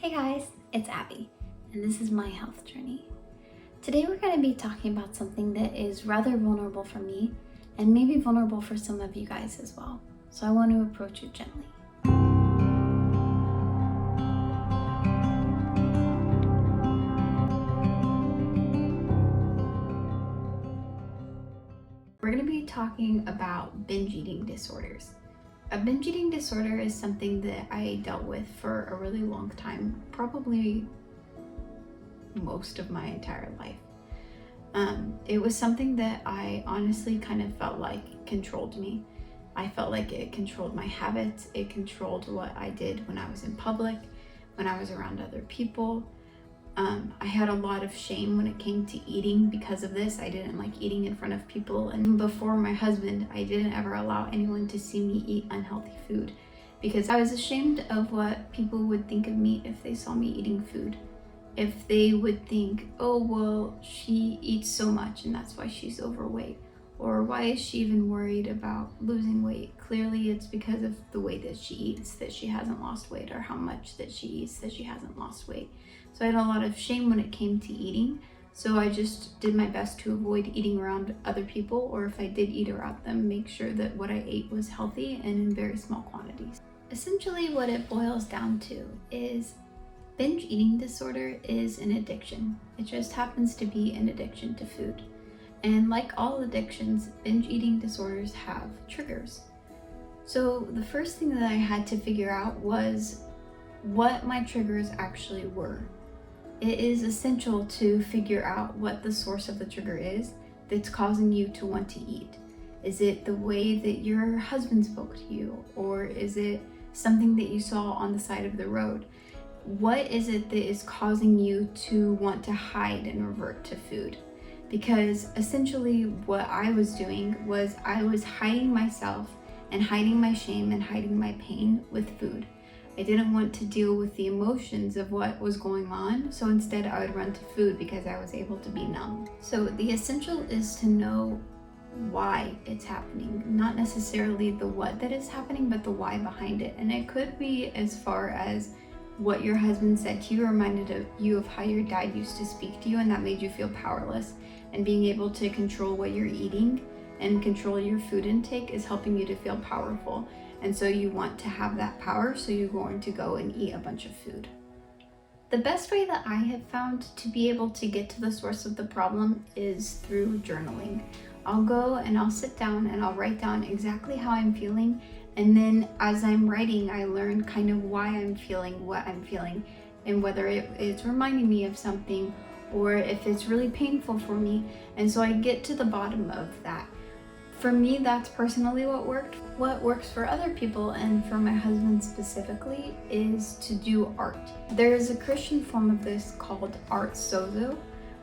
Hey guys, it's Abby, and this is my health journey. Today we're going to be talking about something that is rather vulnerable for me and maybe vulnerable for some of you guys as well. So I want to approach it gently. We're going to be talking about binge eating disorders. A binge eating disorder is something that I dealt with for a really long time, probably most of my entire life. It was something that I honestly kind of felt like controlled me. I felt like it controlled my habits, it controlled what I did when I was in public, when I was around other people. I had a lot of shame when it came to eating because of this. I didn't like eating in front of people, and before my husband, I didn't ever allow anyone to see me eat unhealthy food because I was ashamed of what people would think of me if they saw me eating food. If they would think, oh, well, she eats so much and that's why she's overweight. Or why is she even worried about losing weight? Clearly it's because of the way that she eats that she hasn't lost weight, or how much that she eats that she hasn't lost weight. So I had a lot of shame when it came to eating. So I just did my best to avoid eating around other people, or if I did eat around them, make sure that what I ate was healthy and in very small quantities. Essentially what it boils down to is binge eating disorder is an addiction. It just happens to be an addiction to food. And like all addictions, binge eating disorders have triggers. So the first thing that I had to figure out was what my triggers actually were. It is essential to figure out what the source of the trigger is that's causing you to want to eat. Is it the way that your husband spoke to you? Or is it something that you saw on the side of the road? What is it that is causing you to want to hide and revert to food? Because essentially what I was doing was I was hiding myself and hiding my shame and hiding my pain with food. I didn't want to deal with the emotions of what was going on, so instead I would run to food because I was able to be numb. So the essential is to know why it's happening, not necessarily the what that is happening, but the why behind it. And it could be as far as what your husband said to you reminded you of how your dad used to speak to you, and that made you feel powerless. And being able to control what you're eating and control your food intake is helping you to feel powerful. And so you want to have that power, so you're going to go and eat a bunch of food. The best way that I have found to be able to get to the source of the problem is through journaling. I'll go and I'll sit down and I'll write down exactly how I'm feeling. And then as I'm writing, I learn kind of why I'm feeling what I'm feeling, and whether it's reminding me of something or if it's really painful for me. And so I get to the bottom of that. For me, that's personally what worked. What works for other people, and for my husband specifically, is to do art. There is a Christian form of this called art sozo,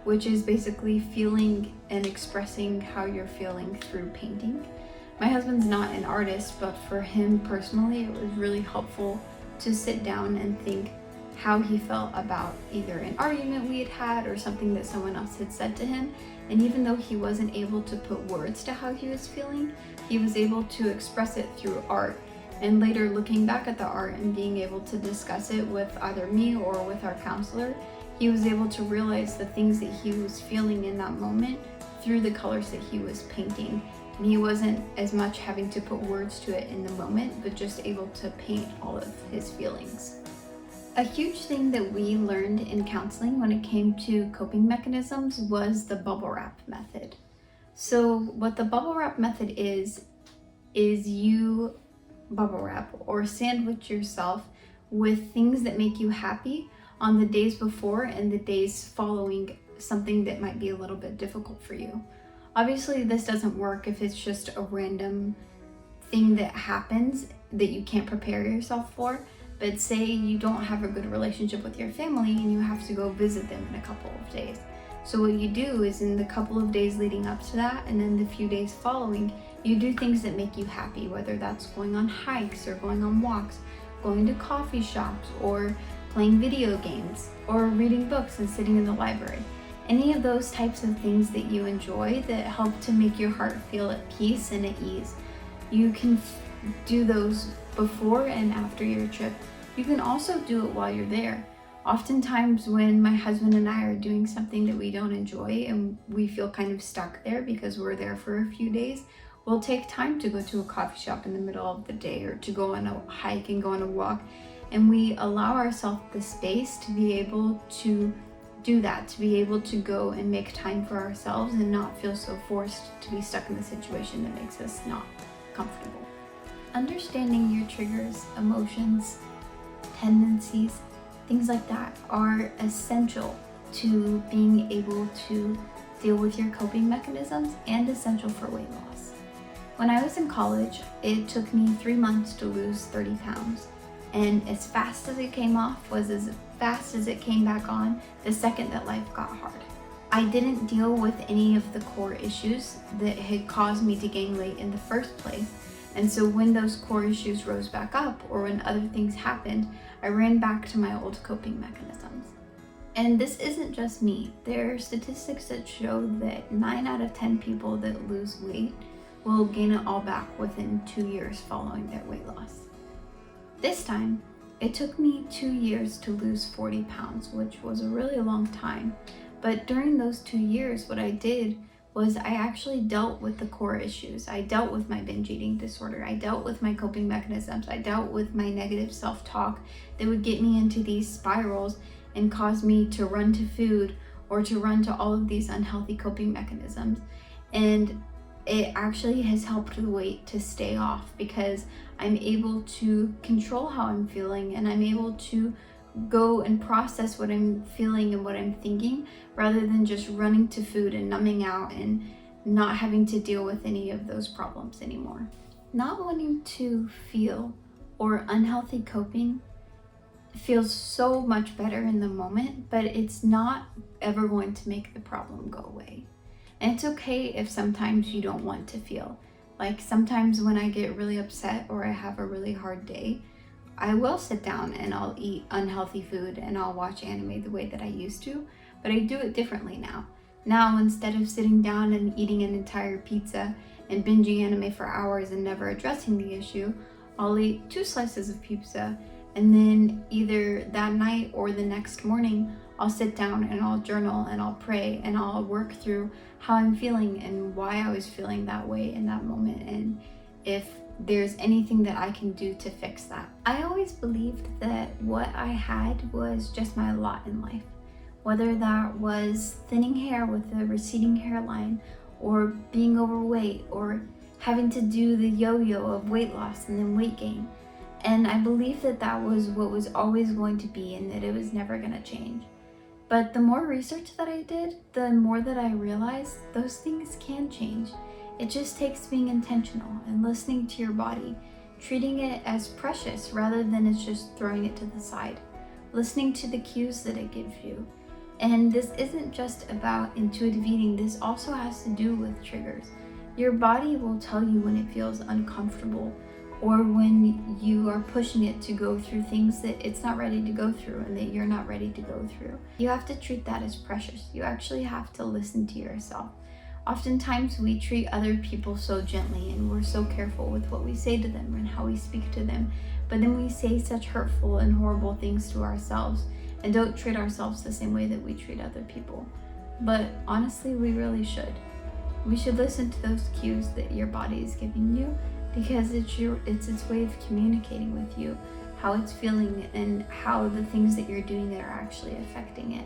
which is basically feeling and expressing how you're feeling through painting. My husband's not an artist, but for him personally, it was really helpful to sit down and think how he felt about either an argument we had had or something that someone else had said to him. And even though he wasn't able to put words to how he was feeling, he was able to express it through art. And later, looking back at the art and being able to discuss it with either me or with our counselor, he was able to realize the things that he was feeling in that moment through the colors that he was painting. And he wasn't as much having to put words to it in the moment, but just able to paint all of his feelings. A huge thing that we learned in counseling when it came to coping mechanisms was the bubble wrap method. So what the bubble wrap method is you bubble wrap or sandwich yourself with things that make you happy on the days before and the days following something that might be a little bit difficult for you. Obviously, this doesn't work if it's just a random thing that happens that you can't prepare yourself for. But say you don't have a good relationship with your family and you have to go visit them in a couple of days. So what you do is in the couple of days leading up to that, and then the few days following, you do things that make you happy, whether that's going on hikes or going on walks, going to coffee shops, or playing video games, or reading books and sitting in the library. Any of those types of things that you enjoy that help to make your heart feel at peace and at ease. You can do those before and after your trip. You can also do it while you're there. Oftentimes when my husband and I are doing something that we don't enjoy and we feel kind of stuck there because we're there for a few days, we'll take time to go to a coffee shop in the middle of the day, or to go on a hike and go on a walk. And we allow ourselves the space to be able to do that, to be able to go and make time for ourselves and not feel so forced to be stuck in the situation that makes us not comfortable. Understanding your triggers, emotions, tendencies, things like that are essential to being able to deal with your coping mechanisms, and essential for weight loss. When I was in college, it took me 3 months to lose 30 pounds. And as fast as it came off was as fast as it came back on the second that life got hard. I didn't deal with any of the core issues that had caused me to gain weight in the first place. And so when those core issues rose back up, or when other things happened, I ran back to my old coping mechanisms. And this isn't just me. There are statistics that show that 9 out of 10 people that lose weight will gain it all back within 2 years following their weight loss. This time, it took me 2 years to lose 40 pounds, which was a really long time. But during those 2 years, what I did was I actually dealt with the core issues. I dealt with my binge eating disorder. I dealt with my coping mechanisms. I dealt with my negative self-talk that would get me into these spirals and cause me to run to food, or to run to all of these unhealthy coping mechanisms. And it actually has helped the weight to stay off, because I'm able to control how I'm feeling, and I'm able to go and process what I'm feeling and what I'm thinking, rather than just running to food and numbing out and not having to deal with any of those problems anymore. Not wanting to feel, or unhealthy coping, feels so much better in the moment, but it's not ever going to make the problem go away. And it's okay if sometimes you don't want to feel. Like sometimes when I get really upset or I have a really hard day, I will sit down and I'll eat unhealthy food and I'll watch anime the way that I used to, but I do it differently now. Now, instead of sitting down and eating an entire pizza and binging anime for hours and never addressing the issue, I'll eat 2 slices of pizza, and then either that night or the next morning, I'll sit down and I'll journal and I'll pray and I'll work through how I'm feeling and why I was feeling that way in that moment, and if there's anything that I can do to fix that. I always believed that what I had was just my lot in life. Whether that was thinning hair with a receding hairline, or being overweight, or having to do the yo-yo of weight loss and then weight gain. And I believed that that was what was always going to be, and that it was never going to change. But the more research that I did, the more that I realized those things can change. It just takes being intentional and listening to your body, treating it as precious rather than as just throwing it to the side, listening to the cues that it gives you. And this isn't just about intuitive eating, this also has to do with triggers. Your body will tell you when it feels uncomfortable, or when you are pushing it to go through things that it's not ready to go through and that you're not ready to go through. You have to treat that as precious. You actually have to listen to yourself. Oftentimes we treat other people so gently, and we're so careful with what we say to them and how we speak to them, but then we say such hurtful and horrible things to ourselves and don't treat ourselves the same way that we treat other people. But honestly, we really should. We should listen to those cues that your body is giving you, because it's its way of communicating with you how it's feeling and how the things that you're doing that are actually affecting it.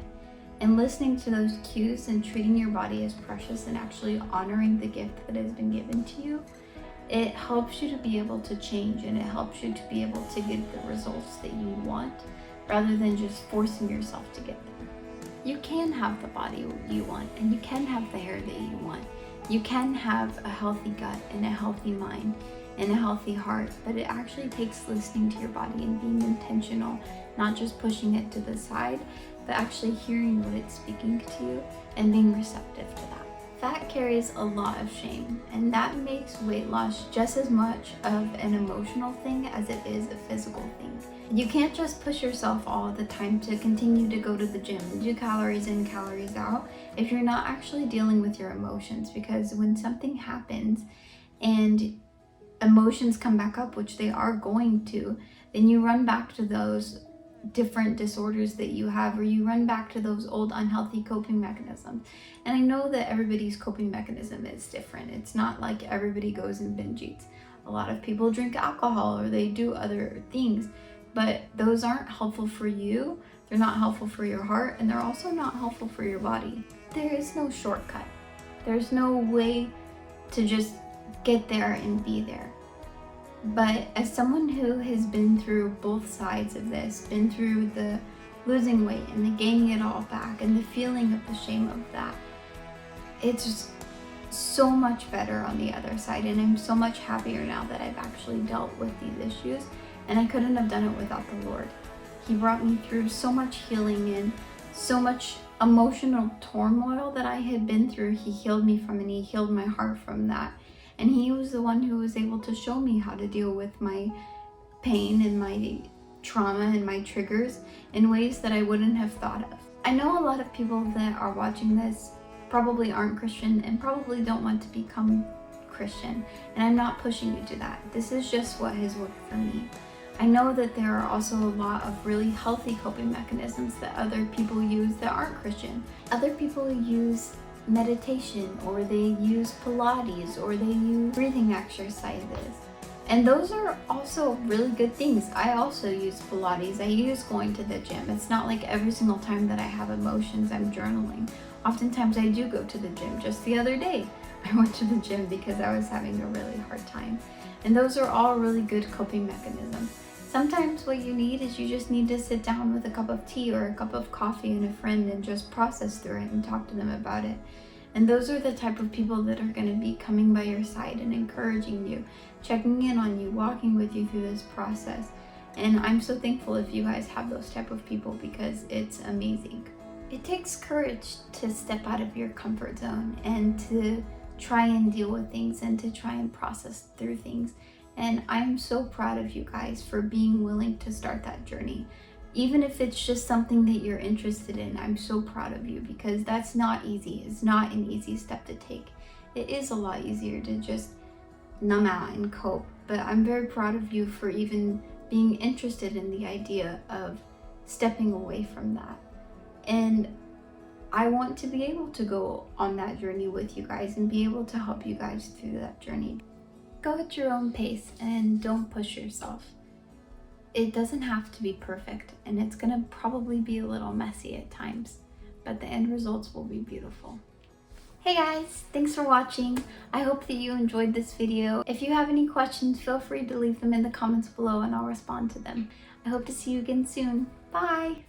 And listening to those cues and treating your body as precious and actually honoring the gift that has been given to you, it helps you to be able to change, and it helps you to be able to get the results that you want, rather than just forcing yourself to get there. You can have the body you want, and you can have the hair that you want. You can have a healthy gut and a healthy mind and a healthy heart, but it actually takes listening to your body and being intentional, not just pushing it to the side, but actually hearing what it's speaking to you and being receptive to that. Fat carries a lot of shame, and that makes weight loss just as much of an emotional thing as it is a physical thing. You can't just push yourself all the time to continue to go to the gym and do calories in, calories out, if you're not actually dealing with your emotions. Because when something happens and emotions come back up, which they are going to, then you run back to those different disorders that you have, or you run back to those old unhealthy coping mechanisms. And I know that everybody's coping mechanism is different. It's not like everybody goes and binge eats. A lot of people drink alcohol or they do other things, but those aren't helpful for you. They're not helpful for your heart, and they're also not helpful for your body. There is no shortcut. There's no way to just get there and be there. But as someone who has been through both sides of this, been through the losing weight and the gaining it all back and the feeling of the shame of that, it's just so much better on the other side. And I'm so much happier now that I've actually dealt with these issues, and I couldn't have done it without the Lord. He brought me through so much healing and so much emotional turmoil that I had been through. He healed me from it, and he healed my heart from that. And he was the one who was able to show me how to deal with my pain and my trauma and my triggers in ways that I wouldn't have thought of. I know a lot of people that are watching this probably aren't Christian and probably don't want to become Christian. And I'm not pushing you to that. This is just what has worked for me. I know that there are also a lot of really healthy coping mechanisms that other people use that aren't Christian. Other people use meditation, or they use Pilates, or they use breathing exercises. And those are also really good things. I also use Pilates. I use going to the gym. It's not like every single time that I have emotions, I'm journaling. Oftentimes I do go to the gym. Just the other day, I went to the gym because I was having a really hard time. And those are all really good coping mechanisms. Sometimes what you need is you just need to sit down with a cup of tea or a cup of coffee and a friend and just process through it and talk to them about it. And those are the type of people that are going to be coming by your side and encouraging you, checking in on you, walking with you through this process. And I'm so thankful if you guys have those type of people, because it's amazing. It takes courage to step out of your comfort zone and to try and deal with things and to try and process through things. And I'm so proud of you guys for being willing to start that journey. Even if it's just something that you're interested in, I'm so proud of you, because that's not easy. It's not an easy step to take. It is a lot easier to just numb out and cope. But I'm very proud of you for even being interested in the idea of stepping away from that. And I want to be able to go on that journey with you guys and be able to help you guys through that journey. Go at your own pace and don't push yourself. It doesn't have to be perfect, and it's gonna probably be a little messy at times, but the end results will be beautiful. Hey guys, thanks for watching. I hope that you enjoyed this video. If you have any questions, feel free to leave them in the comments below and I'll respond to them. I hope to see you again soon. Bye!